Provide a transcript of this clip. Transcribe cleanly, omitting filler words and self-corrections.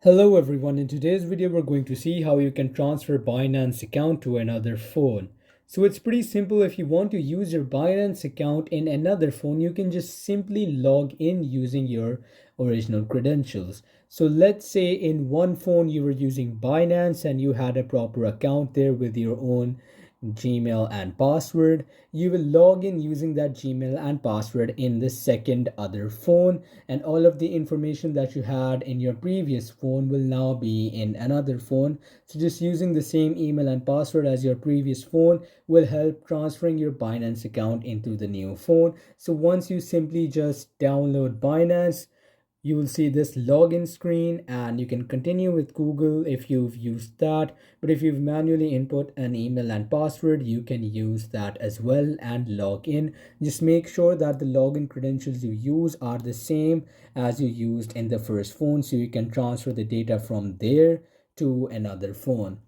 Hello everyone, in today's video we're going to see how you can transfer Binance account to another phone. So it's pretty simple. If you want to use your Binance account in another phone, you can just simply log in using your original credentials. So let's say in one phone you were using Binance and you had a proper account there with your own Gmail and password. You will log in using that Gmail and password in the second other phone, and all of the information that you had in your previous phone will now be in another phone. So just using the same email and password as your previous phone will help transferring your Binance account into the new phone. So once you simply just download Binance, you will see this login screen and you can continue with Google if you've used that. But if you've manually input an email and password, you can use that as well and log in. Just make sure that the login credentials you use are the same as you used in the first phone so you can transfer the data from there to another phone.